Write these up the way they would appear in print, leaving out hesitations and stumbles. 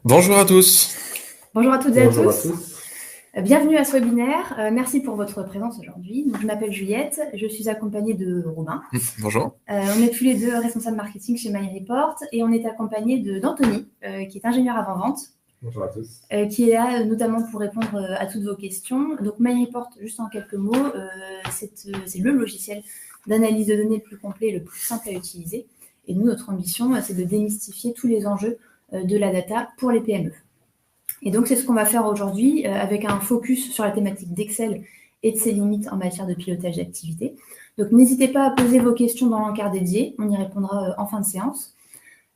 Bonjour à tous. Bonjour à toutes et à Bonjour à tous. tous. Bienvenue à ce webinaire. Merci pour votre présence aujourd'hui. Je m'appelle Juliette, je suis accompagnée de Robin. Bonjour. On est tous les deux responsables marketing chez MyReport et on est accompagné d'Anthony, qui est ingénieur avant-vente. Bonjour à tous. Qui est là notamment pour répondre à toutes vos questions. Donc MyReport, juste en quelques mots, c'est le logiciel d'analyse de données le plus complet et le plus simple à utiliser. Et nous, notre ambition, c'est de démystifier tous les enjeux de la data pour les PME. Et donc, c'est ce qu'on va faire aujourd'hui avec un focus sur la thématique d'Excel et de ses limites en matière de pilotage d'activité. Donc, n'hésitez pas à poser vos questions dans l'encart dédié. On y répondra en fin de séance.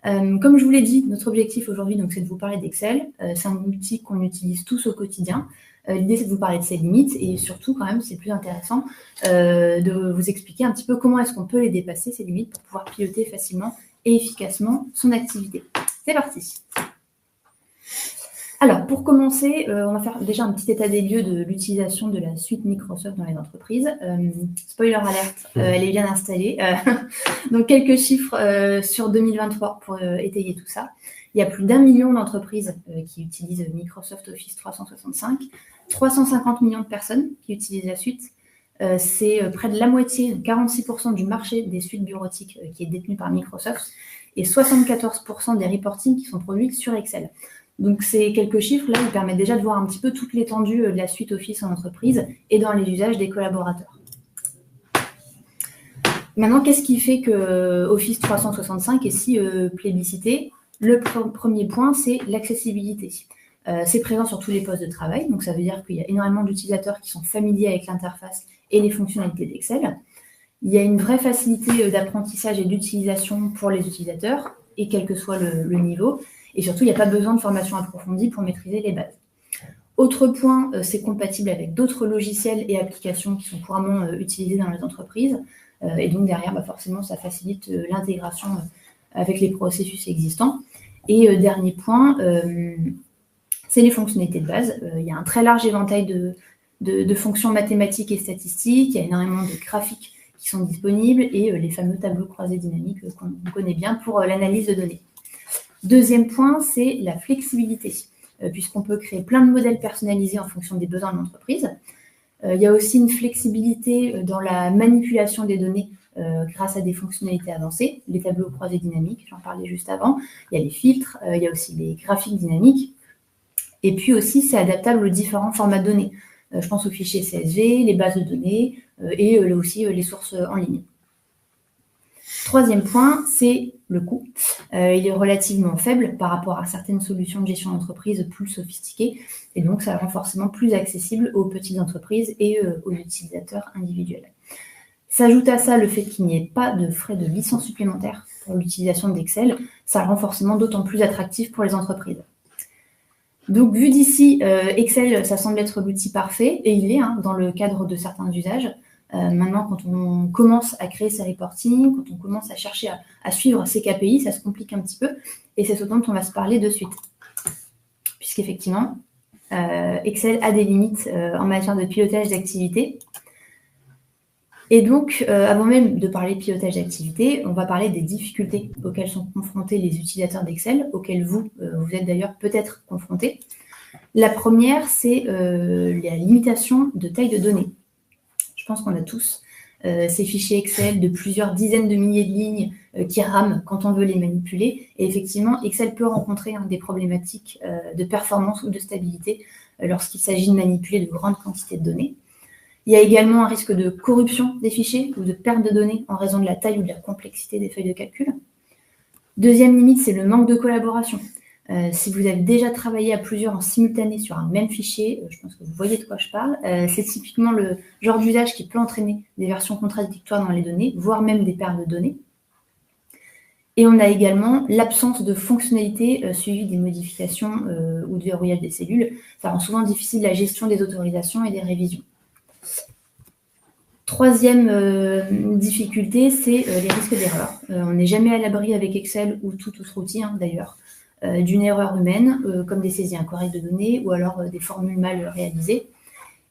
Comme je vous l'ai dit, notre objectif aujourd'hui, c'est de vous parler d'Excel. C'est un outil qu'on utilise tous au quotidien. L'idée, c'est de vous parler de ses limites et surtout, quand même, c'est plus intéressant de vous expliquer un petit peu comment est-ce qu'on peut les dépasser, ces limites, pour pouvoir piloter facilement et efficacement son activité. C'est parti. Alors, pour commencer, on va faire déjà un petit état des lieux de l'utilisation de la suite Microsoft dans les entreprises. Spoiler alerte, elle est bien installée. Donc, quelques chiffres sur 2023 pour étayer tout ça. Il y a plus d'1 million d'entreprises qui utilisent Microsoft Office 365, 350 millions de personnes qui utilisent la suite. C'est près de la moitié, 46% du marché des suites bureautiques qui est détenu par Microsoft et 74% des reportings qui sont produits sur Excel. Donc, ces quelques chiffres-là, ils permettent déjà de voir un petit peu toute l'étendue de la suite Office en entreprise et dans les usages des collaborateurs. Maintenant, qu'est-ce qui fait que Office 365 est si plébiscité? Le premier point, c'est l'accessibilité. C'est présent sur tous les postes de travail, donc ça veut dire qu'il y a énormément d'utilisateurs qui sont familiers avec l'interface et les fonctionnalités d'Excel. Il y a une vraie facilité d'apprentissage et d'utilisation pour les utilisateurs, et quel que soit le niveau. Et surtout, il n'y a pas besoin de formation approfondie pour maîtriser les bases. Autre point, c'est compatible avec d'autres logiciels et applications qui sont couramment utilisés dans les entreprises. Et donc derrière, forcément, ça facilite l'intégration avec les processus existants. Et dernier point, c'est les fonctionnalités de base. Il y a un très large éventail de fonctions mathématiques et statistiques. Il y a énormément de graphiques qui sont disponibles et les fameux tableaux croisés dynamiques qu'on connaît bien pour l'analyse de données. Deuxième point, c'est la flexibilité, puisqu'on peut créer plein de modèles personnalisés en fonction des besoins de l'entreprise. Il y a aussi une flexibilité dans la manipulation des données grâce à des fonctionnalités avancées, les tableaux croisés dynamiques, j'en parlais juste avant. Il y a les filtres, il y a aussi les graphiques dynamiques. Et puis aussi, c'est adaptable aux différents formats de données. Je pense aux fichiers CSV, les bases de données et aussi les sources en ligne. Troisième point, c'est le coût. Il est relativement faible par rapport à certaines solutions de gestion d'entreprise plus sophistiquées. Et donc, ça rend forcément plus accessible aux petites entreprises et aux utilisateurs individuels. S'ajoute à ça le fait qu'il n'y ait pas de frais de licence supplémentaires pour l'utilisation d'Excel. Ça le rend forcément d'autant plus attractif pour les entreprises. Donc, vu d'ici, Excel, ça semble être l'outil parfait, et il est dans le cadre de certains usages. Maintenant, quand on commence à créer ses reporting, quand on commence à chercher à suivre ses KPI, ça se complique un petit peu, et c'est ce dont on va se parler de suite. Puisqu'effectivement, Excel a des limites en matière de pilotage d'activité. Et donc, avant même de parler de pilotage d'activité, on va parler des difficultés auxquelles sont confrontés les utilisateurs d'Excel, auxquelles vous êtes d'ailleurs peut-être confrontés. La première, c'est la limitation de taille de données. Je pense qu'on a tous ces fichiers Excel de plusieurs dizaines de milliers de lignes qui rament quand on veut les manipuler. Et effectivement, Excel peut rencontrer des problématiques de performance ou de stabilité lorsqu'il s'agit de manipuler de grandes quantités de données. Il y a également un risque de corruption des fichiers ou de perte de données en raison de la taille ou de la complexité des feuilles de calcul. Deuxième limite, c'est le manque de collaboration. Si vous avez déjà travaillé à plusieurs en simultané sur un même fichier, je pense que vous voyez de quoi je parle, c'est typiquement le genre d'usage qui peut entraîner des versions contradictoires dans les données, voire même des pertes de données. Et on a également l'absence de fonctionnalités suivies des modifications ou du verrouillage des cellules. Ça rend souvent difficile la gestion des autorisations et des révisions. Troisième difficulté, c'est les risques d'erreur. On n'est jamais à l'abri avec Excel ou tout autre outil d'ailleurs, d'une erreur humaine, comme des saisies incorrectes de données ou alors des formules mal réalisées.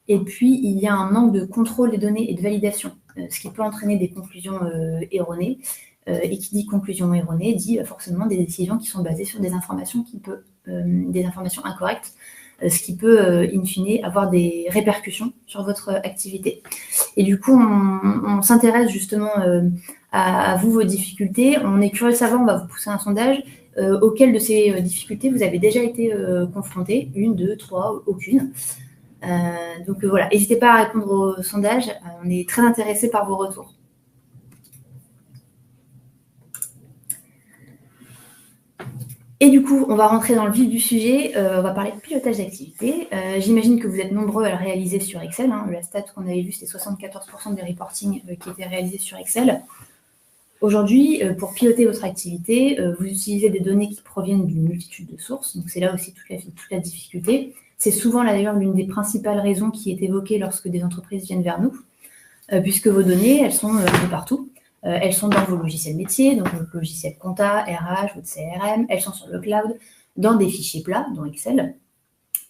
Et puis, il y a un manque de contrôle des données et de validation, ce qui peut entraîner des conclusions erronées. Et qui dit conclusion erronée dit forcément des décisions qui sont basées sur des informations qui des informations incorrectes, ce qui peut, in fine, avoir des répercussions sur votre activité. Et du coup, on s'intéresse justement à vous, vos difficultés. On est curieux de savoir, on va vous pousser un sondage, auquel de ces difficultés vous avez déjà été confronté, 1, 2, 3, aucune. Donc voilà, n'hésitez pas à répondre au sondage, on est très intéressés par vos retours. Et du coup, on va rentrer dans le vif du sujet, on va parler de pilotage d'activité. J'imagine que vous êtes nombreux à le réaliser sur Excel. La stat qu'on avait vue, c'était 74% des reportings qui étaient réalisés sur Excel. Aujourd'hui, pour piloter votre activité, vous utilisez des données qui proviennent d'une multitude de sources. Donc c'est là aussi toute la difficulté. C'est souvent d'ailleurs l'une des principales raisons qui est évoquée lorsque des entreprises viennent vers nous, puisque vos données, elles sont de partout. Elles sont dans vos logiciels métiers, donc votre logiciel compta, RH, votre CRM, elles sont sur le cloud, dans des fichiers plats, dans Excel.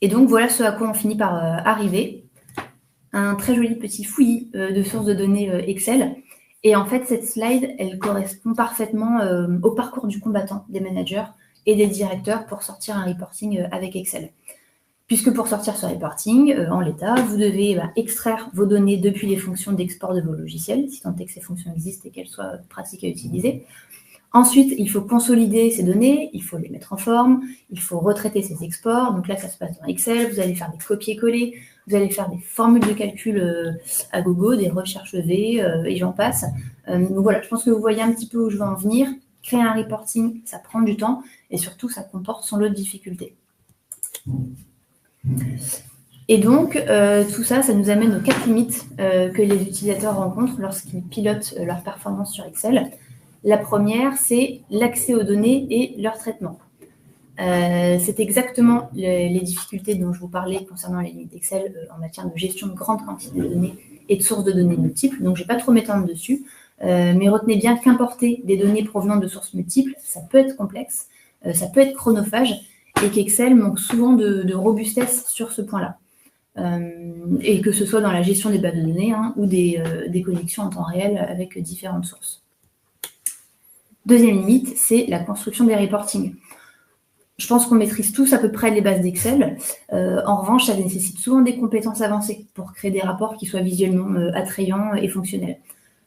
Et donc voilà ce à quoi on finit par arriver. Un très joli petit fouillis de sources de données Excel. Et en fait, cette slide, elle correspond parfaitement au parcours du combattant des managers et des directeurs pour sortir un reporting avec Excel. Puisque pour sortir ce reporting, en l'état, vous devez extraire vos données depuis les fonctions d'export de vos logiciels, si tant est que ces fonctions existent et qu'elles soient pratiques à utiliser. Ensuite, il faut consolider ces données, il faut les mettre en forme, il faut retraiter ces exports. Donc là, ça se passe dans Excel, vous allez faire des copier-coller, vous allez faire des formules de calcul à gogo, des recherches V, et j'en passe. Donc voilà, je pense que vous voyez un petit peu où je veux en venir. Créer un reporting, ça prend du temps, et surtout, ça comporte son lot de difficultés. Et donc, tout ça, ça nous amène aux 4 limites que les utilisateurs rencontrent lorsqu'ils pilotent leur performance sur Excel. La première, c'est l'accès aux données et leur traitement. C'est exactement les difficultés dont je vous parlais concernant les limites d'Excel en matière de gestion de grandes quantités de données et de sources de données multiples. Donc, je ne vais pas trop m'étendre dessus, mais retenez bien qu'importer des données provenant de sources multiples, ça peut être complexe, ça peut être chronophage, et qu'Excel manque souvent de robustesse sur ce point-là. Et que ce soit dans la gestion des bases de données ou des connexions en temps réel avec différentes sources. Deuxième limite, c'est la construction des reportings. Je pense qu'on maîtrise tous à peu près les bases d'Excel. En revanche, ça nécessite souvent des compétences avancées pour créer des rapports qui soient visuellement attrayants et fonctionnels.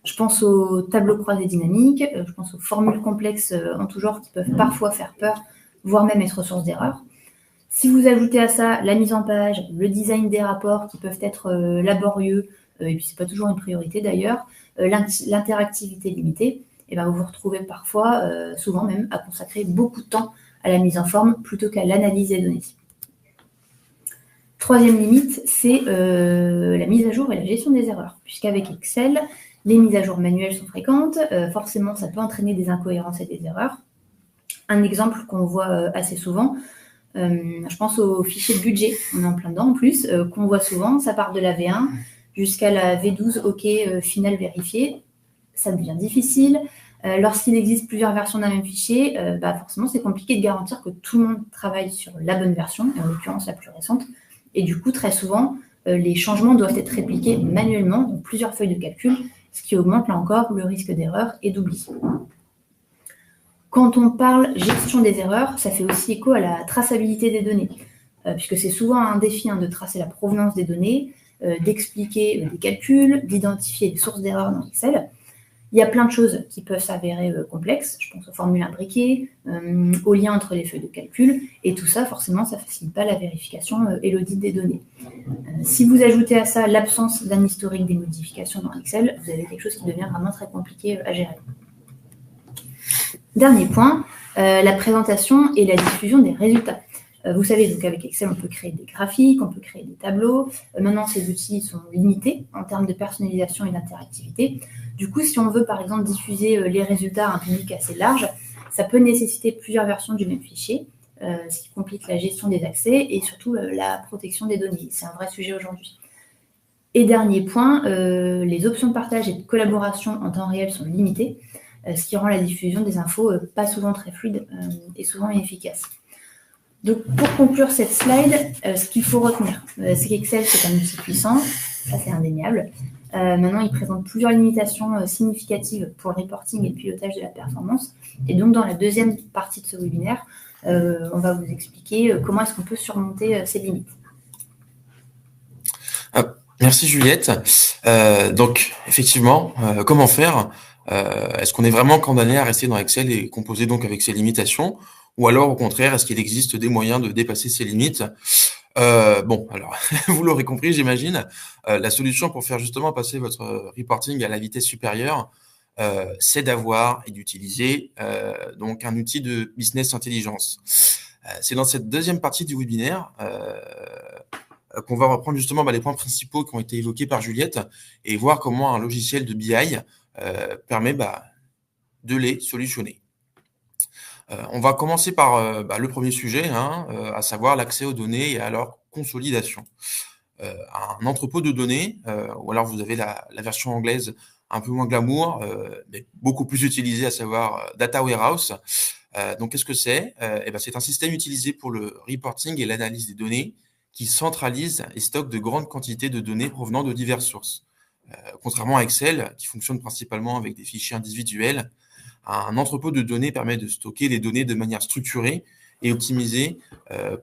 Je pense aux tableaux croisés dynamiques, je pense aux formules complexes en tout genre qui peuvent parfois faire peur, voire même être source d'erreur. Si vous ajoutez à ça la mise en page, le design des rapports qui peuvent être laborieux, et puis c'est pas toujours une priorité d'ailleurs, l'interactivité limitée, et bien vous vous retrouvez parfois, souvent même, à consacrer beaucoup de temps à la mise en forme plutôt qu'à l'analyse des données. Troisième limite, c'est la mise à jour et la gestion des erreurs, puisqu'avec Excel, les mises à jour manuelles sont fréquentes, forcément ça peut entraîner des incohérences et des erreurs. Un exemple qu'on voit assez souvent, je pense au fichier de budget, on est en plein dedans en plus, qu'on voit souvent, ça part de la V1 jusqu'à la V12 OK finale vérifiée, ça devient difficile. Lorsqu'il existe plusieurs versions d'un même fichier, forcément c'est compliqué de garantir que tout le monde travaille sur la bonne version, et en l'occurrence la plus récente, et du coup très souvent les changements doivent être répliqués manuellement dans plusieurs feuilles de calcul, ce qui augmente là encore le risque d'erreur et d'oubli. Quand on parle gestion des erreurs, ça fait aussi écho à la traçabilité des données, puisque c'est souvent un défi de tracer la provenance des données, d'expliquer des calculs, d'identifier les sources d'erreurs dans Excel. Il y a plein de choses qui peuvent s'avérer complexes, je pense aux formules imbriquées, aux liens entre les feuilles de calcul, et tout ça, forcément, ça ne facilite pas la vérification et l'audit des données. Si vous ajoutez à ça l'absence d'un historique des modifications dans Excel, vous avez quelque chose qui devient vraiment très compliqué à gérer. Dernier point, la présentation et la diffusion des résultats. Vous savez, donc avec Excel, on peut créer des graphiques, on peut créer des tableaux. Maintenant, ces outils sont limités en termes de personnalisation et d'interactivité. Du coup, si on veut, par exemple, diffuser les résultats à un public assez large, ça peut nécessiter plusieurs versions du même fichier, ce qui complique la gestion des accès et surtout la protection des données. C'est un vrai sujet aujourd'hui. Et dernier point, les options de partage et de collaboration en temps réel sont limitées, ce qui rend la diffusion des infos pas souvent très fluide et souvent inefficace. Donc, pour conclure cette slide, ce qu'il faut retenir, c'est qu'Excel, c'est un outil puissant, ça c'est indéniable, Maintenant, il présente plusieurs limitations significatives pour le reporting et le pilotage de la performance. Et donc, dans la deuxième partie de ce webinaire, on va vous expliquer comment est-ce qu'on peut surmonter ces limites. Merci Juliette. Donc, effectivement, comment faire est-ce qu'on est vraiment condamné à rester dans Excel et composer donc avec ses limitations? Ou alors, au contraire, est-ce qu'il existe des moyens de dépasser ces limites? Bon, alors, vous l'aurez compris, j'imagine, la solution pour faire justement passer votre reporting à la vitesse supérieure, c'est d'avoir et d'utiliser donc un outil de business intelligence. C'est dans cette deuxième partie du webinaire qu'on va reprendre justement les points principaux qui ont été évoqués par Juliette et voir comment un logiciel de BI permet de les solutionner. On va commencer par le premier sujet, à savoir l'accès aux données et à leur consolidation. Un entrepôt de données, ou alors vous avez la version anglaise un peu moins glamour, mais beaucoup plus utilisée, à savoir Data Warehouse. Donc, qu'est-ce que c'est? C'est un système utilisé pour le reporting et l'analyse des données qui centralise et stocke de grandes quantités de données provenant de diverses sources. Contrairement à Excel, qui fonctionne principalement avec des fichiers individuels, un entrepôt de données permet de stocker les données de manière structurée et optimisée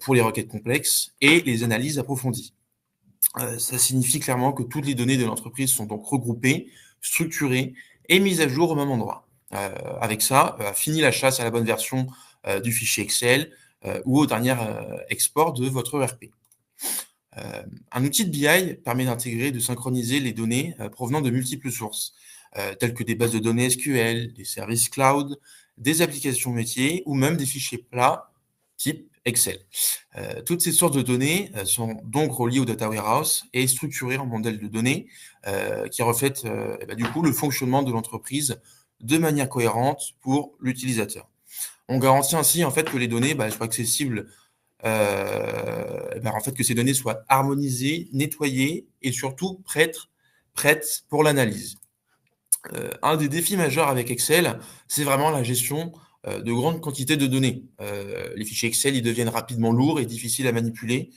pour les requêtes complexes et les analyses approfondies. Ça signifie clairement que toutes les données de l'entreprise sont donc regroupées, structurées et mises à jour au même endroit. Avec ça, fini la chasse à la bonne version du fichier Excel ou au dernier export de votre ERP. Un outil de BI permet d'intégrer et de synchroniser les données provenant de multiples sources, telles que des bases de données SQL, des services cloud, des applications métiers ou même des fichiers plats type Excel. Toutes ces sources de données sont donc reliées au data warehouse et structurées en modèles de données qui reflètent du coup le fonctionnement de l'entreprise de manière cohérente pour l'utilisateur. On garantit ainsi en fait que les données soient accessibles, que ces données soient harmonisées, nettoyées et surtout prêtes pour l'analyse. Un des défis majeurs avec Excel, c'est vraiment la gestion de grandes quantités de données. Les fichiers Excel, ils deviennent rapidement lourds et difficiles à manipuler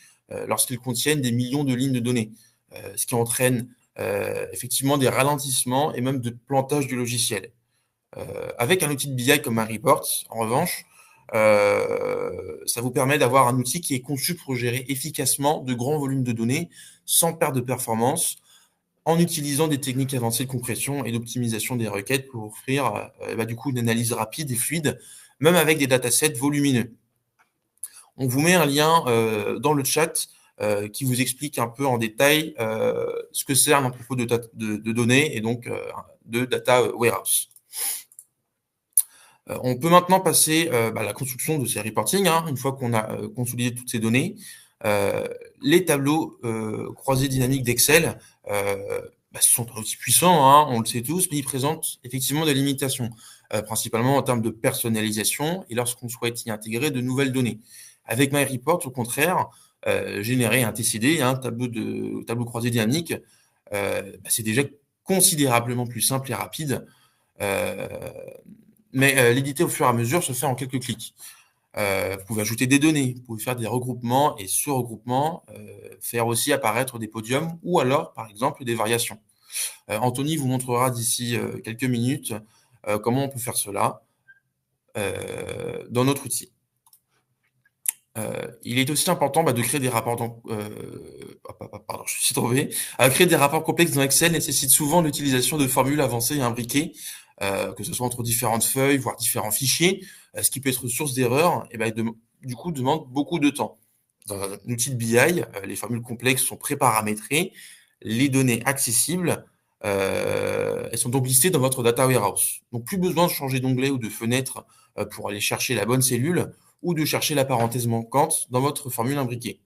lorsqu'ils contiennent des millions de lignes de données, ce qui entraîne effectivement des ralentissements et même de plantage du logiciel. Avec un outil de BI comme MyReports, en revanche, ça vous permet d'avoir un outil qui est conçu pour gérer efficacement de grands volumes de données sans perte de performance, en utilisant des techniques avancées de compression et d'optimisation des requêtes pour offrir du coup une analyse rapide et fluide, même avec des datasets volumineux. On vous met un lien dans le chat qui vous explique un peu en détail ce que c'est un entrepôt de données et donc de data warehouse. On peut maintenant passer à la construction de ces reporting, une fois qu'on a consolidé toutes ces données. Les tableaux croisés dynamiques d'Excel sont aussi puissants, on le sait tous, mais ils présentent effectivement des limitations, principalement en termes de personnalisation et lorsqu'on souhaite y intégrer de nouvelles données. Avec MyReport, au contraire, générer un TCD, un tableau croisé dynamique, c'est déjà considérablement plus simple et rapide. Mais l'éditer au fur et à mesure se fait en quelques clics. Vous pouvez ajouter des données, vous pouvez faire des regroupements et ce regroupement, faire aussi apparaître des podiums ou alors, par exemple, des variations. Anthony vous montrera d'ici quelques minutes comment on peut faire cela dans notre outil. Il est aussi important de créer des rapports créer des rapports complexes dans Excel nécessite souvent l'utilisation de formules avancées et imbriquées, que ce soit entre différentes feuilles, voire différents fichiers, ce qui peut être source d'erreurs, du coup demande beaucoup de temps. Dans un outil de BI, les formules complexes sont préparamétrées, les données accessibles, elles sont donc listées dans votre data warehouse. Donc plus besoin de changer d'onglet ou de fenêtre pour aller chercher la bonne cellule ou de chercher la parenthèse manquante dans votre formule imbriquée.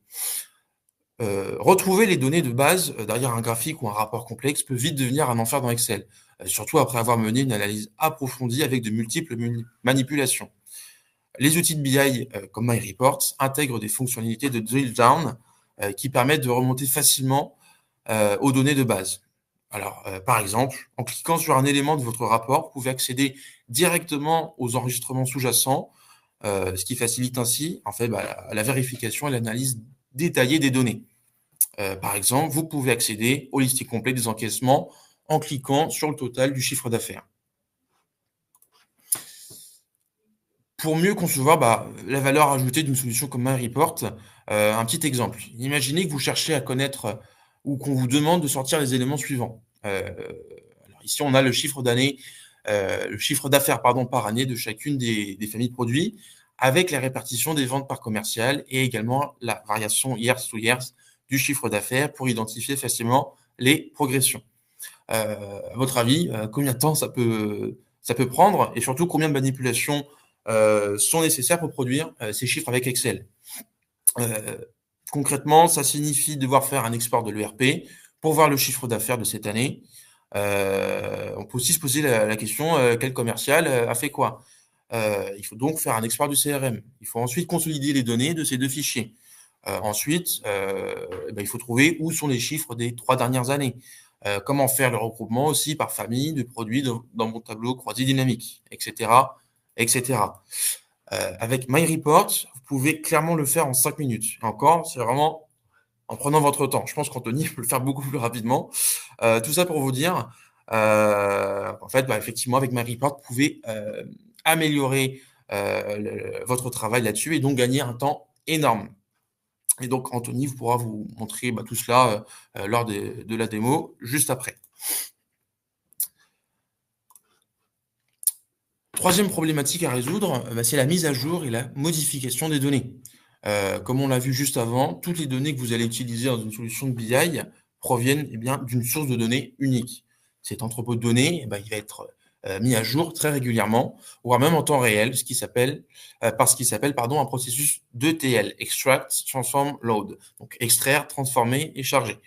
Retrouver les données de base derrière un graphique ou un rapport complexe peut vite devenir un enfer dans Excel, surtout après avoir mené une analyse approfondie avec de multiples manipulations. Les outils de BI comme MyReports intègrent des fonctionnalités de drill down qui permettent de remonter facilement aux données de base. Alors, par exemple, en cliquant sur un élément de votre rapport, vous pouvez accéder directement aux enregistrements sous-jacents, ce qui facilite ainsi en fait la vérification et l'analyse détaillée des données. Par exemple, vous pouvez accéder au listing complet des encaissements en cliquant sur le total du chiffre d'affaires. Pour mieux concevoir la valeur ajoutée d'une solution comme MyReport, un petit exemple. Imaginez que vous cherchez à connaître ou qu'on vous demande de sortir les éléments suivants. Alors ici, on a le chiffre d'affaires par année de chacune des familles de produits avec la répartition des ventes par commercial et également la variation year to year du chiffre d'affaires pour identifier facilement les progressions. À votre avis, combien de temps ça peut prendre et surtout combien de manipulations sont nécessaires pour produire ces chiffres avec Excel? Concrètement, ça signifie devoir faire un export de l'ERP pour voir le chiffre d'affaires de cette année. On peut aussi se poser la question, quel commercial a fait quoi? Il faut donc faire un export du CRM. Il faut ensuite consolider les données de ces deux fichiers. Ensuite, il faut trouver où sont les chiffres des 3 dernières années. Comment faire le regroupement aussi par famille de produits dans mon tableau croisé dynamique, etc., etc. Avec MyReport, vous pouvez clairement le faire en 5 minutes. Et encore, c'est vraiment en prenant votre temps. Je pense qu'Anthony peut le faire beaucoup plus rapidement. Tout ça pour vous dire, en fait, effectivement, avec MyReport, vous pouvez améliorer votre travail là-dessus et donc gagner un temps énorme. Et donc, Anthony pourra vous montrer tout cela lors de la démo juste après. Troisième problématique à résoudre, c'est la mise à jour et la modification des données. Comme on l'a vu juste avant, toutes les données que vous allez utiliser dans une solution de BI proviennent d'une source de données unique. Cet entrepôt de données, il va être mis à jour très régulièrement, voire même en temps réel, par ce qui s'appelle un processus d'ETL, Extract, Transform, Load. Donc extraire, transformer et charger.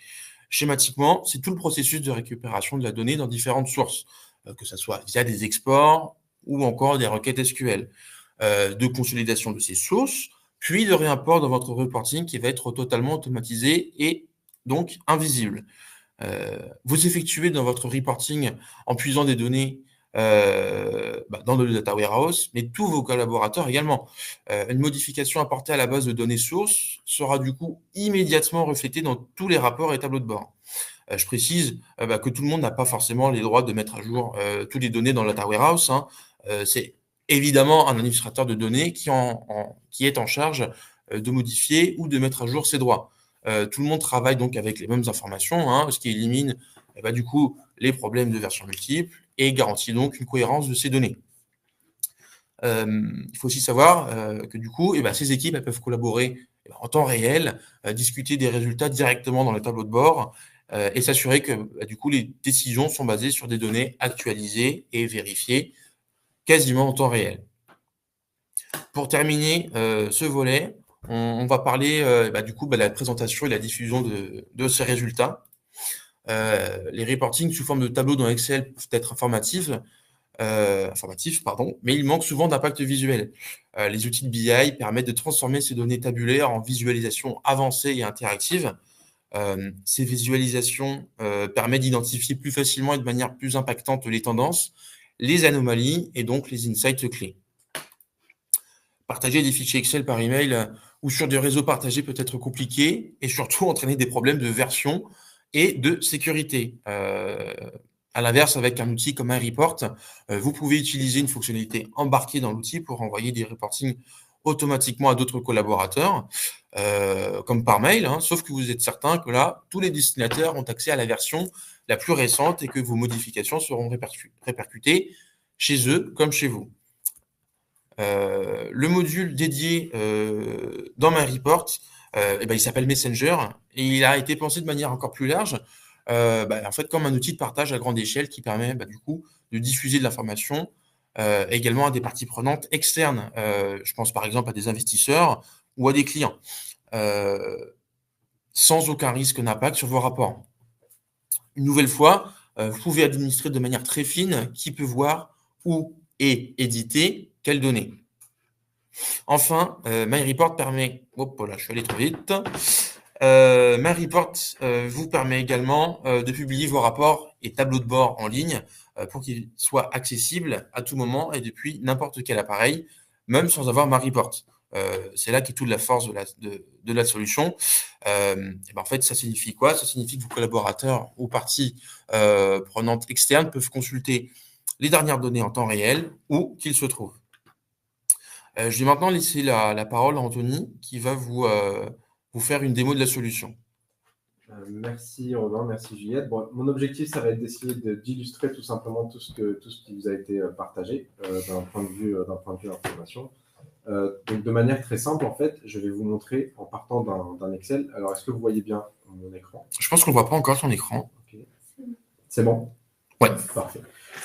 Schématiquement, c'est tout le processus de récupération de la donnée dans différentes sources, que ce soit via des exports ou encore des requêtes SQL, de consolidation de ces sources, puis de réimport dans votre reporting qui va être totalement automatisé et donc invisible. Vous effectuez dans votre reporting en puisant des données dans le data warehouse, mais tous vos collaborateurs également. Une modification apportée à la base de données sources sera du coup immédiatement reflétée dans tous les rapports et tableaux de bord. Je précise que tout le monde n'a pas forcément les droits de mettre à jour toutes les données dans le data warehouse. C'est évidemment un administrateur de données qui est en charge de modifier ou de mettre à jour ses droits. Tout le monde travaille donc avec les mêmes informations, ce qui élimine du coup les problèmes de version multiple et garantit donc une cohérence de ces données. Il faut aussi savoir que du coup, ces équipes elles peuvent collaborer en temps réel, discuter des résultats directement dans le tableau de bord et s'assurer que du coup les décisions sont basées sur des données actualisées et vérifiées quasiment en temps réel. Pour terminer ce volet, on va parler de la présentation et la diffusion de ces résultats. Les reportings sous forme de tableaux dans Excel peuvent être informatifs, mais il manque souvent d'impact visuel. Les outils de BI permettent de transformer ces données tabulaires en visualisations avancées et interactives. Ces visualisations permettent d'identifier plus facilement et de manière plus impactante les tendances, les anomalies et donc les insights clés. Partager des fichiers Excel par email ou sur des réseaux partagés peut être compliqué et surtout entraîner des problèmes de version et de sécurité. À l'inverse, avec un outil comme MyReport, vous pouvez utiliser une fonctionnalité embarquée dans l'outil pour envoyer des reportings automatiquement à d'autres collaborateurs, comme par mail, sauf que vous êtes certain que là, tous les destinataires ont accès à la version la plus récente et que vos modifications seront répercutées chez eux comme chez vous. Le module dédié dans MyReport, il s'appelle Messenger et il a été pensé de manière encore plus large, en fait comme un outil de partage à grande échelle qui permet du coup de diffuser de l'information également à des parties prenantes externes. Je pense par exemple à des investisseurs ou à des clients, sans aucun risque d'impact sur vos rapports. Une nouvelle fois, vous pouvez administrer de manière très fine qui peut voir où est édité quelles données. Enfin, MyReport permet... je suis allé trop vite. MyReport vous permet également de publier vos rapports et tableaux de bord en ligne pour qu'ils soient accessibles à tout moment et depuis n'importe quel appareil, même sans avoir MyReport. c'est là qu'est toute la force de la solution. En fait, ça signifie quoi? Ça signifie que vos collaborateurs ou parties prenantes externes peuvent consulter les dernières données en temps réel où qu'ils se trouvent. Je vais maintenant laisser la parole à Anthony qui va vous faire une démo de la solution. Merci Romain, merci Juliette. Bon, mon objectif, ça va être d'essayer d'illustrer tout simplement tout ce qui vous a été partagé d'un point de vue information. Donc de manière très simple, en fait, je vais vous montrer en partant d'un Excel. Alors, est-ce que vous voyez bien mon écran? Je pense qu'on ne voit pas encore ton écran. Okay. C'est bon? Ouais. Parfait.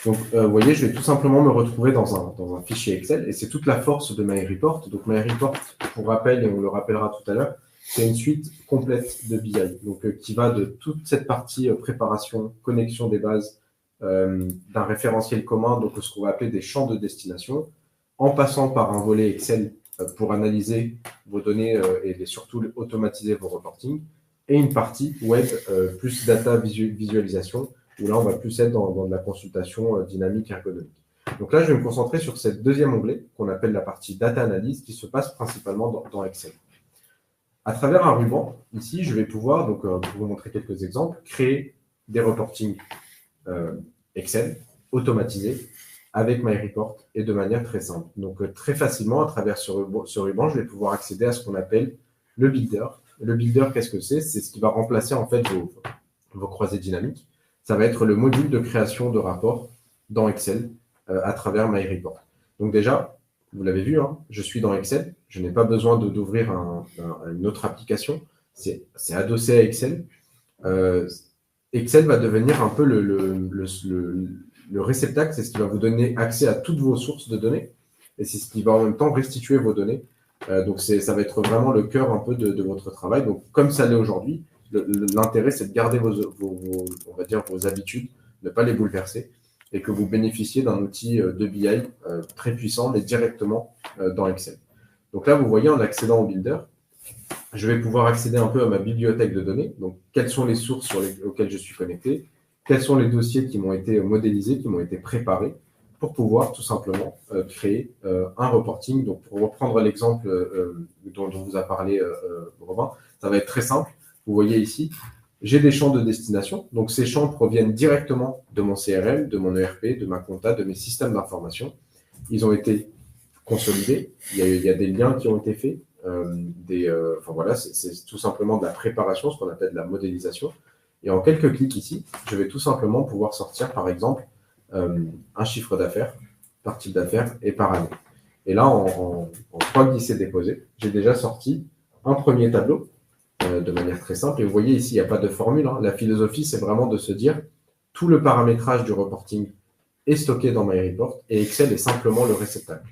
Donc, vous voyez, je vais tout simplement me retrouver dans un fichier Excel et c'est toute la force de MyReport. Donc, MyReport, pour rappel, et on le rappellera tout à l'heure, c'est une suite complète de BI, donc qui va de toute cette partie préparation, connexion des bases, d'un référentiel commun, donc ce qu'on va appeler des champs de destination, en passant par un volet Excel pour analyser vos données et surtout automatiser vos reportings, et une partie web plus data visualisation, où là on va plus être dans de la consultation dynamique ergonomique. Donc là, je vais me concentrer sur cette deuxième onglet qu'on appelle la partie data analyse qui se passe principalement dans Excel. À travers un ruban, ici, je vais pouvoir, donc, pour vous montrer quelques exemples, créer des reportings Excel automatisés avec MyReport et de manière très simple. Donc, très facilement, à travers ce ruban, je vais pouvoir accéder à ce qu'on appelle le builder. Le builder, qu'est-ce que c'est? C'est ce qui va remplacer en fait vos croisées dynamiques. Ça va être le module de création de rapports dans Excel à travers MyReport. Donc déjà, vous l'avez vu, hein, je suis dans Excel. Je n'ai pas besoin d'ouvrir une autre application. C'est adossé à Excel. Excel va devenir un peu le réceptacle. C'est ce qui va vous donner accès à toutes vos sources de données. Et c'est ce qui va en même temps restituer vos données. Donc, ça va être vraiment le cœur un peu de votre travail. Donc, comme ça l'est aujourd'hui, l'intérêt, c'est de garder on va dire, vos habitudes, ne pas les bouleverser, et que vous bénéficiez d'un outil de BI très puissant, mais directement dans Excel. Donc là, vous voyez, en accédant au Builder, je vais pouvoir accéder un peu à ma bibliothèque de données. Donc, quelles sont les sources auxquelles je suis connecté? Quels sont les dossiers qui m'ont été modélisés, qui m'ont été préparés pour pouvoir tout simplement créer un reporting. Donc, pour reprendre l'exemple dont vous a parlé Robin, ça va être très simple. Vous voyez ici, j'ai des champs de destination. Donc, ces champs proviennent directement de mon CRM, de mon ERP, de ma compta, de mes systèmes d'information. Ils ont été consolidés. Il y a des liens qui ont été faits. Enfin voilà, c'est tout simplement de la préparation, ce qu'on appelle de la modélisation. Et en quelques clics ici, je vais tout simplement pouvoir sortir, par exemple, un chiffre d'affaires, par type d'affaires et par année. Et là, en 3 glisser-déposer, j'ai déjà sorti un premier tableau de manière très simple. Et vous voyez ici, il n'y a pas de formule. Hein. La philosophie, c'est vraiment de se dire tout le paramétrage du reporting est stocké dans MyReport et Excel est simplement le réceptacle.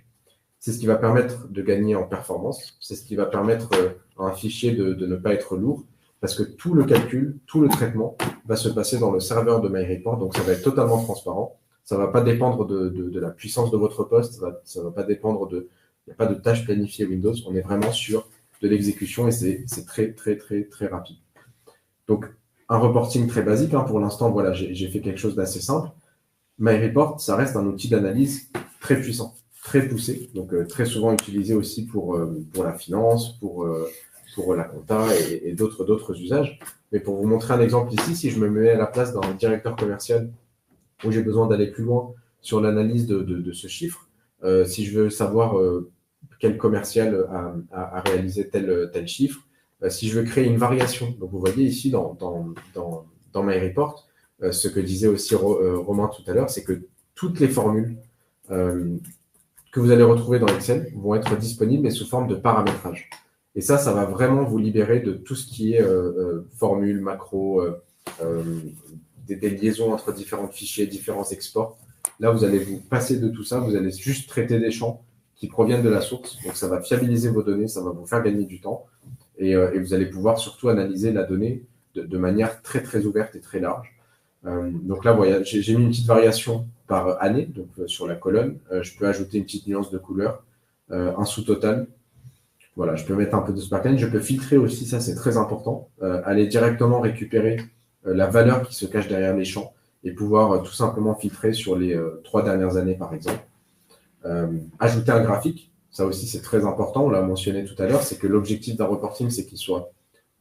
C'est ce qui va permettre de gagner en performance. C'est ce qui va permettre à un fichier de ne pas être lourd parce que tout le calcul, tout le traitement va se passer dans le serveur de MyReport. Donc, ça va être totalement transparent. Ça ne va pas dépendre de la puissance de votre poste. Ça va pas dépendre il n'y a pas de tâches planifiées Windows. On est vraiment sur de l'exécution et c'est très, très, très, très rapide. Donc, un reporting très basique. Hein. Pour l'instant, voilà, j'ai fait quelque chose d'assez simple. MyReport, ça reste un outil d'analyse très puissant, très poussé, donc très souvent utilisé aussi pour la finance, pour la compta et d'autres usages. Mais pour vous montrer un exemple ici, si je me mets à la place d'un directeur commercial où j'ai besoin d'aller plus loin sur l'analyse de ce chiffre, si je veux savoir quel commercial a réalisé tel chiffre, si je veux créer une variation, donc vous voyez ici dans MyReport, ce que disait aussi Romain tout à l'heure, c'est que toutes les formules que vous allez retrouver dans Excel vont être disponibles, mais sous forme de paramétrage. Et ça va vraiment vous libérer de tout ce qui est formules, macros, des liaisons entre différents fichiers, différents exports. Là, vous allez vous passer de tout ça, vous allez juste traiter des champs qui proviennent de la source. Donc, ça va fiabiliser vos données, ça va vous faire gagner du temps. Et vous allez pouvoir surtout analyser la donnée de manière très, très ouverte et très large. Donc là, voilà, j'ai mis une petite variation par année, donc sur la colonne. Je peux ajouter une petite nuance de couleur, un sous-total. Voilà, je peux mettre un peu de sparkling. Je peux filtrer aussi, ça c'est très important. Aller directement récupérer la valeur qui se cache derrière les champs et pouvoir tout simplement filtrer sur les 3 dernières années, par exemple. Ajouter un graphique. Ça aussi, c'est très important, on l'a mentionné tout à l'heure, c'est que l'objectif d'un reporting, c'est qu'il soit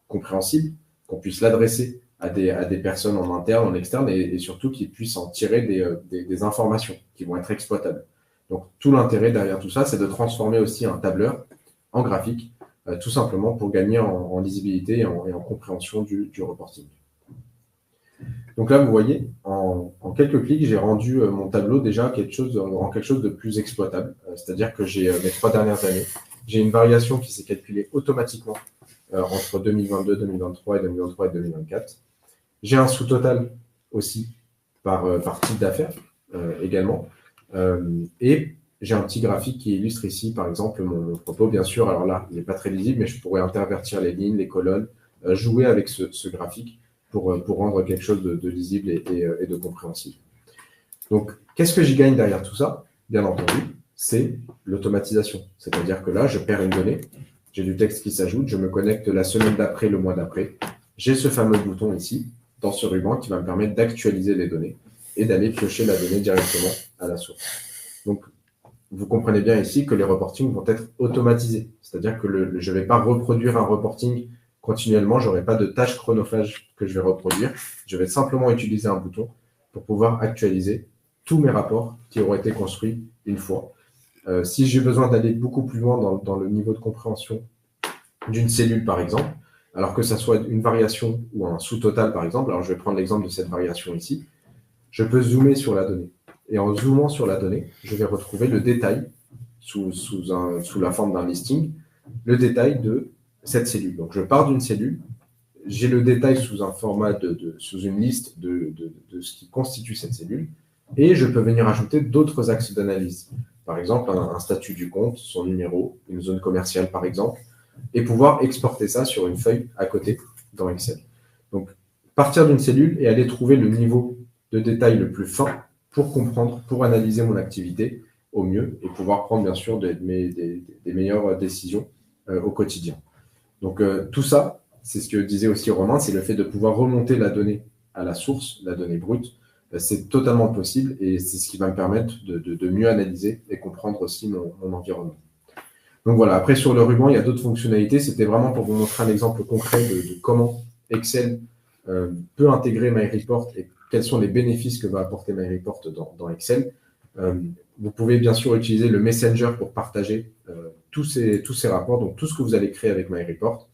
compréhensible, qu'on puisse l'adresser à des personnes en interne, en externe, et surtout qu'ils puissent en tirer des informations qui vont être exploitables. Donc, tout l'intérêt derrière tout ça, c'est de transformer aussi un tableur en graphique, tout simplement pour gagner en lisibilité et en compréhension du reporting. Donc là, vous voyez, en quelques clics, j'ai rendu mon tableau déjà en quelque chose de plus exploitable. C'est-à-dire que j'ai mes 3 dernières années, j'ai une variation qui s'est calculée automatiquement entre 2022, 2023 et 2023 et 2024. J'ai un sous-total aussi par type d'affaires également. Et j'ai un petit graphique qui illustre ici, par exemple, mon propos. Bien sûr, alors là, il n'est pas très lisible, mais je pourrais intervertir les lignes, les colonnes, jouer avec ce graphique pour rendre quelque chose de lisible et de compréhensible. Donc, qu'est-ce que j'y gagne derrière tout ça? Bien entendu, c'est l'automatisation. C'est-à-dire que là, je perds une donnée, j'ai du texte qui s'ajoute, je me connecte la semaine d'après, le mois d'après. J'ai ce fameux bouton ici, dans ce ruban, qui va me permettre d'actualiser les données et d'aller piocher la donnée directement à la source. Donc, vous comprenez bien ici que les reportings vont être automatisés. C'est-à-dire que je ne vais pas reproduire un reporting continuellement, je n'aurai pas de tâches chronophages que je vais reproduire. Je vais simplement utiliser un bouton pour pouvoir actualiser tous mes rapports qui auront été construits une fois. Si j'ai besoin d'aller beaucoup plus loin dans le niveau de compréhension d'une cellule, par exemple, alors que ça soit une variation ou un sous-total, par exemple, alors je vais prendre l'exemple de cette variation ici, je peux zoomer sur la donnée. Et en zoomant sur la donnée, je vais retrouver le détail, sous la forme d'un listing, le détail de cette cellule. Donc, je pars d'une cellule, j'ai le détail sous un format sous une liste de ce qui constitue cette cellule, et je peux venir ajouter d'autres axes d'analyse. Par exemple, un statut du compte, son numéro, une zone commerciale, par exemple, et pouvoir exporter ça sur une feuille à côté dans Excel. Donc, partir d'une cellule et aller trouver le niveau de détail le plus fin pour comprendre, pour analyser mon activité au mieux et pouvoir prendre, bien sûr, des meilleures décisions au quotidien. Donc, tout ça, c'est ce que disait aussi Romain, c'est le fait de pouvoir remonter la donnée à la source, la donnée brute. C'est totalement possible et c'est ce qui va me permettre de mieux analyser et comprendre aussi mon environnement. Donc voilà, après sur le ruban, il y a d'autres fonctionnalités. C'était vraiment pour vous montrer un exemple concret de comment Excel peut intégrer MyReport et quels sont les bénéfices que va apporter MyReport dans Excel. Vous pouvez bien sûr utiliser le Messenger pour partager tous ces rapports, donc tout ce que vous allez créer avec MyReport.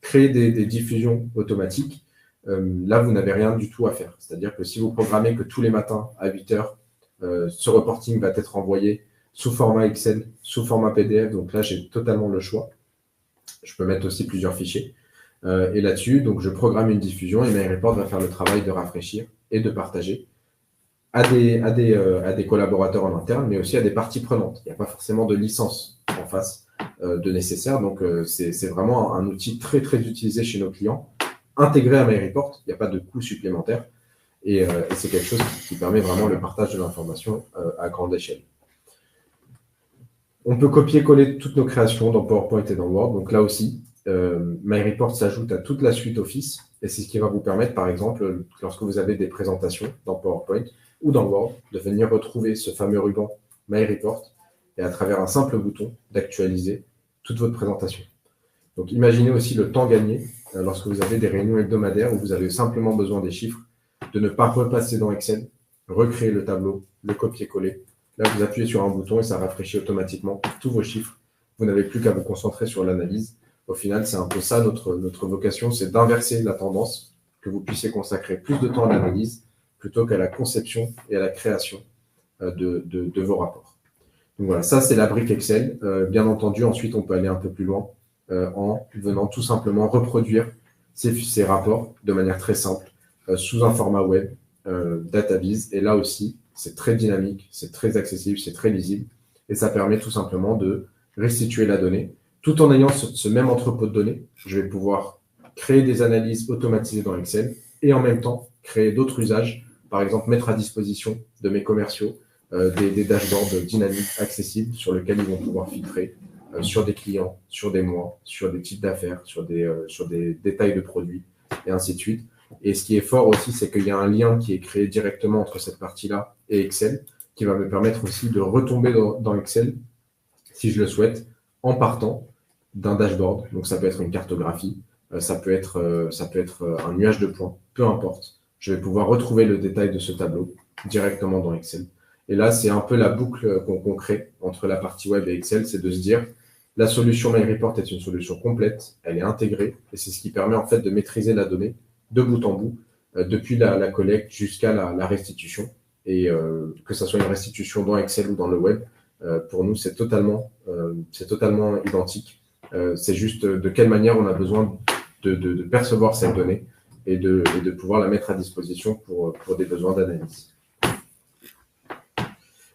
Créer des diffusions automatiques. Là, vous n'avez rien du tout à faire. C'est-à-dire que si vous programmez que tous les matins à 8 heures, ce reporting va être envoyé sous format Excel, sous format PDF, donc là, j'ai totalement le choix. Je peux mettre aussi plusieurs fichiers. Et là-dessus, donc je programme une diffusion et MyReport va faire le travail de rafraîchir et de partager à des collaborateurs en interne, mais aussi à des parties prenantes. Il n'y a pas forcément de licence en face de nécessaire, donc c'est vraiment un outil très, très utilisé chez nos clients, intégré à MyReport, il n'y a pas de coût supplémentaire, et c'est quelque chose qui permet vraiment le partage de l'information à grande échelle. On peut copier-coller toutes nos créations dans PowerPoint et dans Word, donc là aussi, MyReport s'ajoute à toute la suite Office, et c'est ce qui va vous permettre, par exemple, lorsque vous avez des présentations dans PowerPoint ou dans Word, de venir retrouver ce fameux ruban MyReport, et à travers un simple bouton, d'actualiser toute votre présentation. Donc, imaginez aussi le temps gagné lorsque vous avez des réunions hebdomadaires où vous avez simplement besoin des chiffres, de ne pas repasser dans Excel, recréer le tableau, le copier-coller. Là, vous appuyez sur un bouton et ça rafraîchit automatiquement tous vos chiffres. Vous n'avez plus qu'à vous concentrer sur l'analyse. Au final, c'est un peu ça notre vocation, c'est d'inverser la tendance, que vous puissiez consacrer plus de temps à l'analyse plutôt qu'à la conception et à la création de vos rapports. Donc voilà, ça c'est la brique Excel. Bien entendu, ensuite on peut aller un peu plus loin en venant tout simplement reproduire ces rapports de manière très simple sous un format web, DataVis. Et là aussi, c'est très dynamique, c'est très accessible, c'est très lisible. Et ça permet tout simplement de restituer la donnée. Tout en ayant ce même entrepôt de données, je vais pouvoir créer des analyses automatisées dans Excel et en même temps créer d'autres usages. Par exemple, mettre à disposition de mes commerciaux des dashboards dynamiques accessibles sur lesquels ils vont pouvoir filtrer sur des clients, sur des mois, sur des types d'affaires, sur des détails de produits et ainsi de suite. Et ce qui est fort aussi, c'est qu'il y a un lien qui est créé directement entre cette partie-là et Excel qui va me permettre aussi de retomber dans Excel si je le souhaite, en partant d'un dashboard. Donc, ça peut être une cartographie, ça peut être un nuage de points, peu importe. Je vais pouvoir retrouver le détail de ce tableau directement dans Excel. Et là, c'est un peu la boucle qu'on crée entre la partie web et Excel, c'est de se dire, la solution MyReport est une solution complète, elle est intégrée, et c'est ce qui permet en fait de maîtriser la donnée de bout en bout, depuis la collecte jusqu'à la restitution. Et que ce soit une restitution dans Excel ou dans le web, pour nous, c'est totalement identique. C'est juste de quelle manière on a besoin de percevoir cette donnée et de pouvoir la mettre à disposition pour des besoins d'analyse.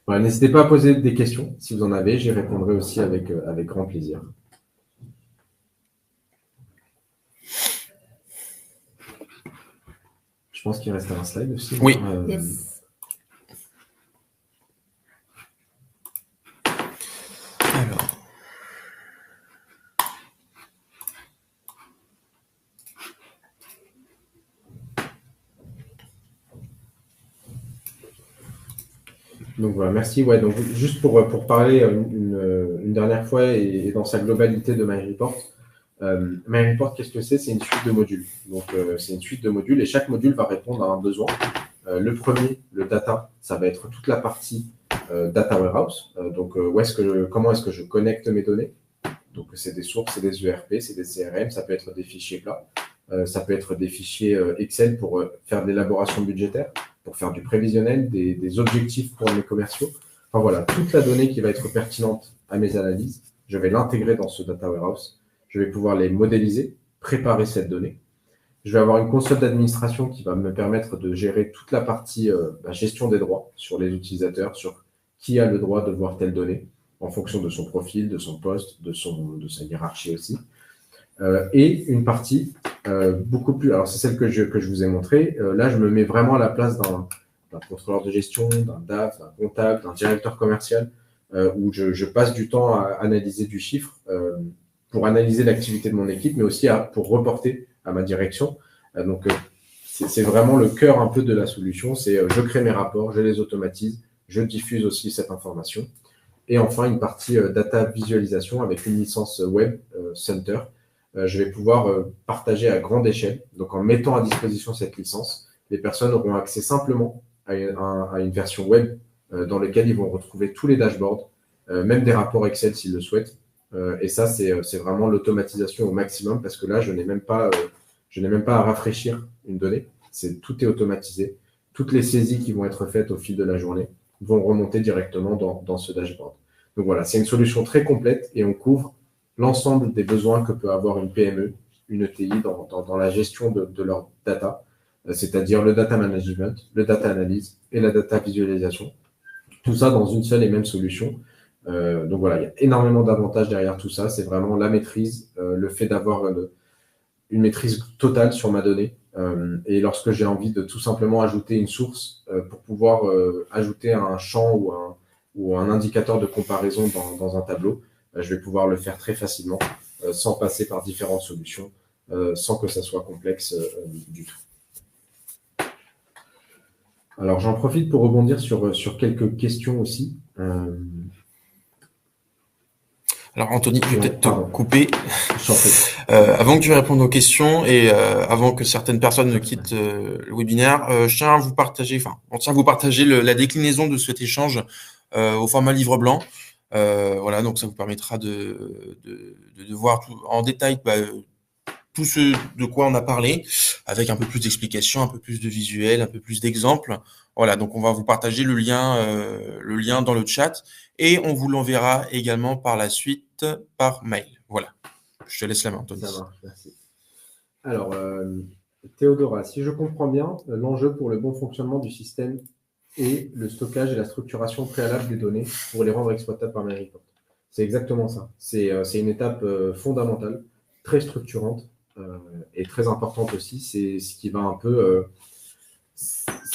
Voilà, n'hésitez pas à poser des questions si vous en avez, j'y répondrai aussi avec grand plaisir. Je pense qu'il reste un slide aussi. Oui. Yes. Alors. Donc voilà, merci. Ouais, donc juste pour parler une dernière fois et dans sa globalité de MyReport. MyReport, qu'est-ce que c'est? C'est une suite de modules. Donc c'est une suite de modules et chaque module va répondre à un besoin. Le premier, le data, ça va être toute la partie data warehouse. Donc comment est-ce que je connecte mes données? Donc c'est des sources, c'est des ERP, c'est des CRM, ça peut être des fichiers plats, ça peut être des fichiers Excel pour faire de l'élaboration budgétaire, pour faire du prévisionnel, des objectifs pour mes commerciaux. Enfin voilà, toute la donnée qui va être pertinente à mes analyses, je vais l'intégrer dans ce data warehouse. Je vais pouvoir les modéliser, préparer cette donnée. Je vais avoir une console d'administration qui va me permettre de gérer toute la partie gestion des droits sur les utilisateurs, sur qui a le droit de voir telle donnée, en fonction de son profil, de son poste, de sa hiérarchie aussi. Et une partie beaucoup plus... Alors, c'est celle que je vous ai montrée. Là, je me mets vraiment à la place d'un contrôleur de gestion, d'un DAF, d'un comptable, d'un directeur commercial, où je passe du temps à analyser du chiffre pour analyser l'activité de mon équipe, mais aussi pour reporter à ma direction. Donc, c'est vraiment le cœur un peu de la solution. C'est je crée mes rapports, je les automatise, je diffuse aussi cette information. Et enfin, une partie data visualisation avec une licence web Center. Je vais pouvoir partager à grande échelle. Donc, en mettant à disposition cette licence, les personnes auront accès simplement à une version web dans laquelle ils vont retrouver tous les dashboards, même des rapports Excel s'ils le souhaitent. Et ça, c'est vraiment l'automatisation au maximum parce que là, je n'ai même pas à rafraîchir une donnée. Tout est automatisé. Toutes les saisies qui vont être faites au fil de la journée vont remonter directement dans ce dashboard. Donc voilà, c'est une solution très complète et on couvre l'ensemble des besoins que peut avoir une PME, une ETI dans la gestion de leur data, c'est-à-dire le data management, le data analyse et la data visualisation. Tout ça dans une seule et même solution. Donc voilà, il y a énormément d'avantages derrière tout ça. C'est vraiment la maîtrise, le fait d'avoir une maîtrise totale sur ma donnée. Et lorsque j'ai envie de tout simplement ajouter une source pour pouvoir ajouter un champ ou un indicateur de comparaison dans un tableau, je vais pouvoir le faire très facilement sans passer par différentes solutions, sans que ça soit complexe du tout. Alors, j'en profite pour rebondir sur quelques questions aussi. Alors, Anthony, je vais peut-être te couper. Avant que tu répondes aux questions et avant que certaines personnes ne quittent le webinaire, on tient à vous partager la déclinaison de cet échange au format livre blanc. Voilà, donc ça vous permettra de voir en détail tout ce de quoi on a parlé, avec un peu plus d'explications, un peu plus de visuels, un peu plus d'exemples. Voilà, donc on va vous partager le lien dans le chat et on vous l'enverra également par la suite par mail. Voilà, je te laisse la main, Anthony. Ça marche, merci. Alors, Théodora, si je comprends bien, l'enjeu pour le bon fonctionnement du système est le stockage et la structuration préalable des données pour les rendre exploitables par MyReport. C'est exactement ça. C'est une étape fondamentale, très structurante et très importante aussi. C'est ce qui va un peu...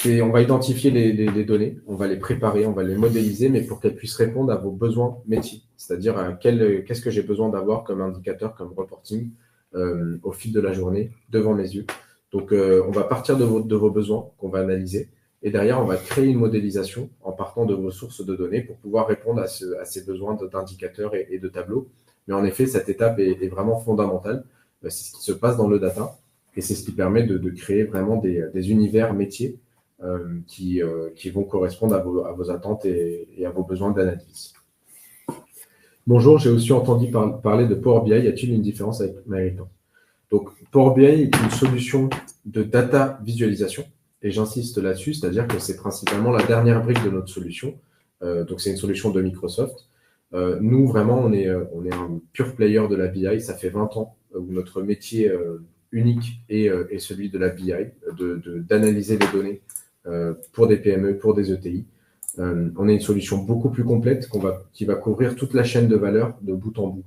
on va identifier les données, on va les préparer, on va les modéliser, mais pour qu'elles puissent répondre à vos besoins métiers, c'est-à-dire qu'est-ce que j'ai besoin d'avoir comme indicateur, comme reporting au fil de la journée, devant mes yeux. Donc, on va partir de vos besoins qu'on va analyser Et derrière, on va créer une modélisation en partant de vos sources de données pour pouvoir répondre à ces besoins d'indicateurs et de tableaux. Mais en effet, cette étape est vraiment fondamentale. C'est ce qui se passe dans le data et c'est ce qui permet de créer vraiment des univers métiers qui vont correspondre à vos attentes et à vos besoins d'analyse. Bonjour, j'ai aussi entendu parler de Power BI. Y a-t-il une différence avec MyReport? Donc, Power BI est une solution de data visualisation. Et j'insiste là-dessus, c'est-à-dire que c'est principalement la dernière brique de notre solution. Donc, c'est une solution de Microsoft. Nous, vraiment, on est un pure player de la BI. Ça fait 20 ans où notre métier unique est celui de la BI, d'analyser les données pour des PME, pour des ETI. On a une solution beaucoup plus complète qui va couvrir toute la chaîne de valeur de bout en bout.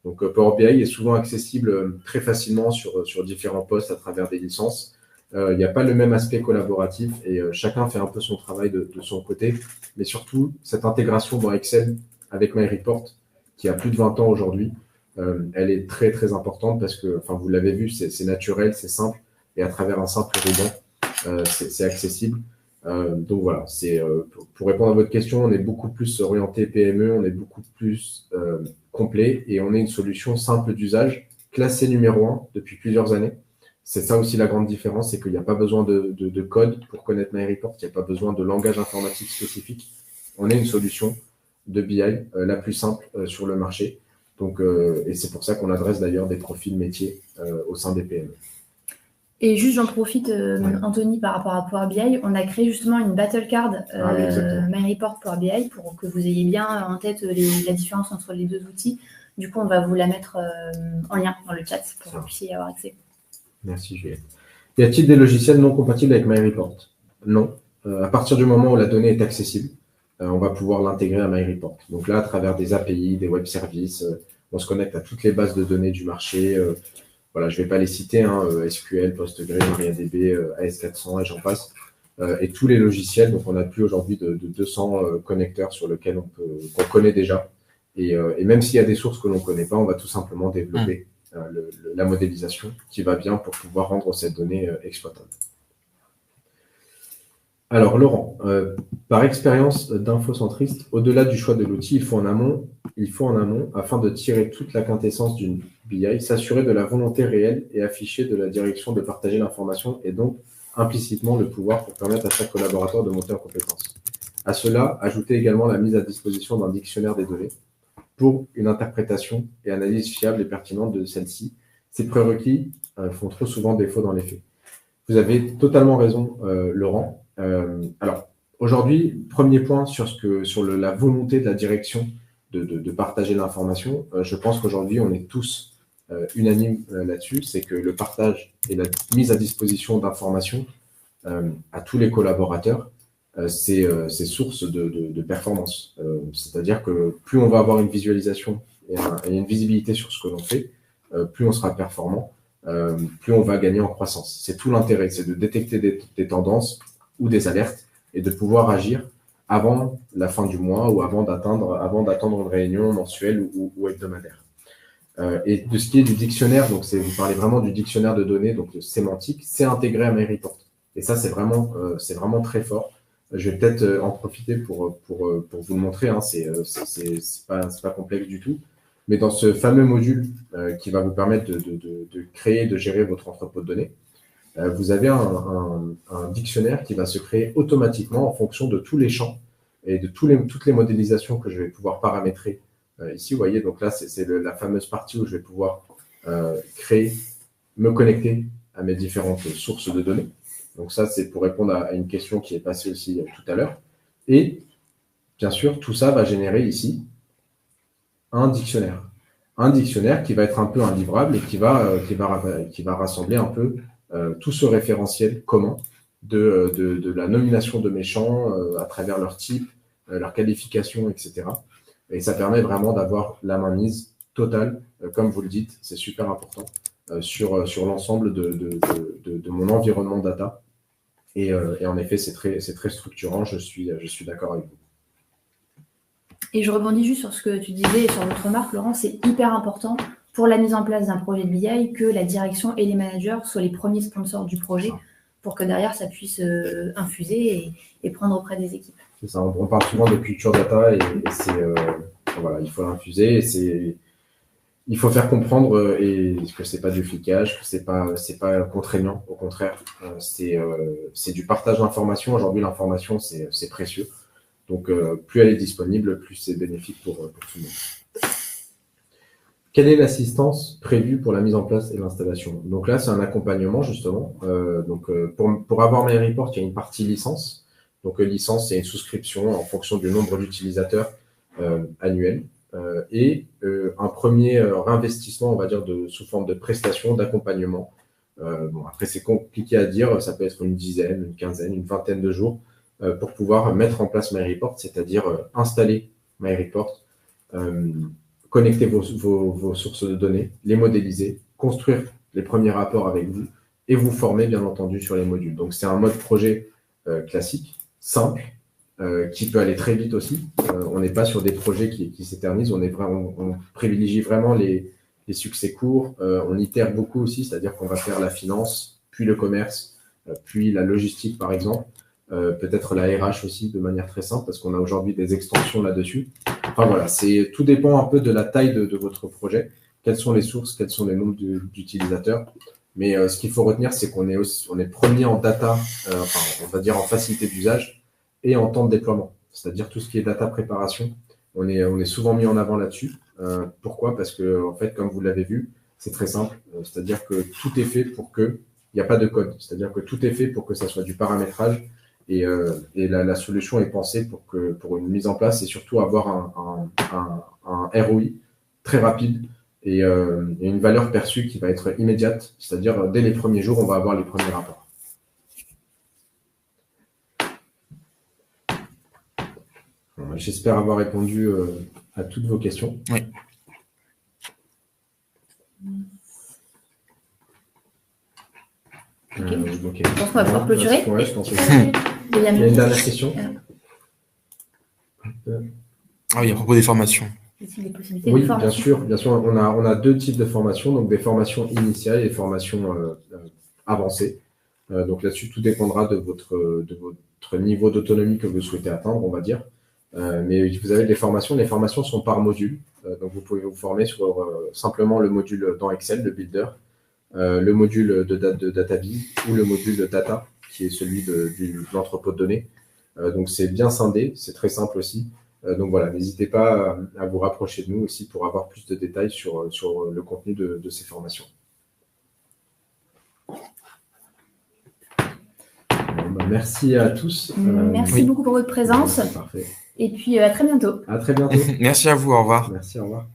Donc, Power BI est souvent accessible très facilement sur différents postes à travers des licences. Il n'y a pas le même aspect collaboratif et chacun fait un peu son travail de son côté. Mais surtout, cette intégration dans Excel avec MyReport, qui a plus de 20 ans aujourd'hui, elle est très, très importante parce que, enfin, vous l'avez vu, c'est naturel, c'est simple. Et à travers un simple ruban, c'est accessible. Donc voilà, pour répondre à votre question, on est beaucoup plus orienté PME, on est beaucoup plus complet et on est une solution simple d'usage, classée numéro 1 depuis plusieurs années. C'est ça aussi la grande différence, c'est qu'il n'y a pas besoin de code pour connaître MyReport, il n'y a pas besoin de langage informatique spécifique. On est une solution de BI la plus simple sur le marché. Donc, et c'est pour ça qu'on adresse d'ailleurs des profils métiers au sein des PME. Et juste, j'en profite, Anthony, par rapport à Power BI, on a créé justement une battle card MyReport Power BI pour que vous ayez bien en tête la différence entre les deux outils. Du coup, on va vous la mettre en lien dans le chat pour que vous puissiez y avoir accès. Merci, Juliette. Y a-t-il des logiciels non compatibles avec MyReport? Non. À partir du moment où la donnée est accessible, on va pouvoir l'intégrer à MyReport. Donc là, à travers des API, des web services, on se connecte à toutes les bases de données du marché. Voilà, je ne vais pas les citer, SQL, Postgre, MariaDB, AS400 et j'en passe. Et tous les logiciels, donc on a plus aujourd'hui de 200 connecteurs sur lesquels qu'on connaît déjà. Et même s'il y a des sources que l'on ne connaît pas, on va tout simplement développer la modélisation qui va bien pour pouvoir rendre cette donnée exploitable. Alors Laurent, par expérience d'infocentriste, au-delà du choix de l'outil, il faut en amont, afin de tirer toute la quintessence d'une BI, s'assurer de la volonté réelle et afficher de la direction de partager l'information et donc implicitement le pouvoir pour permettre à chaque collaborateur de monter en compétence. À cela, ajouter également la mise à disposition d'un dictionnaire des données pour une interprétation et analyse fiable et pertinente de celle-ci. Ces prérequis font trop souvent défaut dans les faits. Vous avez totalement raison, Laurent. Alors, aujourd'hui, premier point sur la volonté de la direction de partager l'information. Je pense qu'aujourd'hui, on est tous unanimes là-dessus. C'est que le partage et la mise à disposition d'informations à tous les collaborateurs, c'est source de performance. C'est-à-dire que plus on va avoir une visualisation et une visibilité sur ce que l'on fait, plus on sera performant, plus on va gagner en croissance. C'est tout l'intérêt, c'est de détecter des tendances ou des alertes et de pouvoir agir avant la fin du mois ou avant d'attendre une réunion mensuelle ou hebdomadaire. Et de ce qui est du dictionnaire, donc vous parlez vraiment du dictionnaire de données, donc de sémantique, c'est intégré à MyReport. Et ça, c'est vraiment très fort. Je vais peut-être en profiter pour vous le montrer, hein. C'est pas complexe du tout. Mais dans ce fameux module qui va vous permettre de créer, de gérer votre entrepôt de données, vous avez un dictionnaire qui va se créer automatiquement en fonction de tous les champs et de toutes les modélisations que je vais pouvoir paramétrer ici. Vous voyez, donc là, c'est la fameuse partie où je vais pouvoir créer, me connecter à mes différentes sources de données. Donc ça, c'est pour répondre à une question qui est passée aussi tout à l'heure. Et bien sûr, tout ça va générer ici un dictionnaire. Un dictionnaire qui va être un peu un livrable et qui va rassembler un peu tout ce référentiel commun de la nomination de mes champs à travers leur type, leur qualification, etc. Et ça permet vraiment d'avoir la mainmise totale, comme vous le dites, c'est super important, sur l'ensemble de mon environnement data. Et en effet, c'est très structurant, je suis d'accord avec vous. Et je rebondis juste sur ce que tu disais et sur votre remarque, Laurent, c'est hyper important pour la mise en place d'un projet de BI que la direction et les managers soient les premiers sponsors du projet. pour que derrière, ça puisse infuser et prendre auprès des équipes. C'est ça, on parle souvent de culture data et c'est voilà, il faut l'infuser et il faut faire comprendre que c'est pas du flicage, que c'est pas contraignant, au contraire, c'est du partage d'informations. Aujourd'hui, l'information c'est précieux, donc plus elle est disponible, plus c'est bénéfique pour tout le monde. Quelle est l'assistance prévue pour la mise en place et l'installation? Donc là, c'est un accompagnement justement. Pour avoir MyReport, il y a une partie licence. Donc licence, c'est une souscription en fonction du nombre d'utilisateurs annuels. Et un premier réinvestissement, on va dire, sous forme de prestation, d'accompagnement. Après, c'est compliqué à dire, ça peut être une dizaine, une quinzaine, une vingtaine de jours pour pouvoir mettre en place MyReport, c'est-à-dire installer MyReport, connecter vos sources de données, les modéliser, construire les premiers rapports avec vous et vous former, bien entendu, sur les modules. Donc, c'est un mode projet classique, simple, qui peut aller très vite aussi. On n'est pas sur des projets qui s'éternisent, on privilégie vraiment les succès courts, on itère beaucoup aussi, c'est-à-dire qu'on va faire la finance, puis le commerce, puis la logistique par exemple, peut-être la RH aussi de manière très simple, parce qu'on a aujourd'hui des extensions là-dessus. Enfin voilà, tout dépend un peu de la taille de votre projet, quelles sont les sources, quels sont les nombres d'utilisateurs. Mais ce qu'il faut retenir, c'est qu'on est premier en data, on va dire en facilité d'usage, et en temps de déploiement, c'est-à-dire tout ce qui est data préparation, on est souvent mis en avant là-dessus. Pourquoi? Parce que, en fait, comme vous l'avez vu, c'est très simple, c'est-à-dire que tout est fait pour qu'il n'y a pas de code, c'est-à-dire que tout est fait pour que ça soit du paramétrage et la solution est pensée pour une mise en place et surtout avoir un ROI très rapide et une valeur perçue qui va être immédiate, c'est-à-dire dès les premiers jours, on va avoir les premiers rapports. J'espère avoir répondu à toutes vos questions. Oui. Okay. Je pense qu'on va pouvoir clôturer. Ouais, je pense que il y a une dernière question. Ah oui, à propos des formations. Oui, bien sûr. On a deux types de formations, donc des formations initiales et des formations avancées. Donc là-dessus, tout dépendra de votre niveau d'autonomie que vous souhaitez atteindre, on va dire. Mais vous avez des formations. Les formations sont par module. Donc vous pouvez vous former sur simplement le module dans Excel, le Builder, le module de DataVis ou le module de Data, qui est celui de l'entrepôt de données. Donc c'est bien scindé, c'est très simple aussi. Donc voilà, n'hésitez pas à vous rapprocher de nous aussi pour avoir plus de détails sur le contenu de ces formations. Merci à tous. Merci beaucoup pour votre présence. Parfait. Et puis à très bientôt. À très bientôt. Merci à vous, au revoir. Merci, au revoir.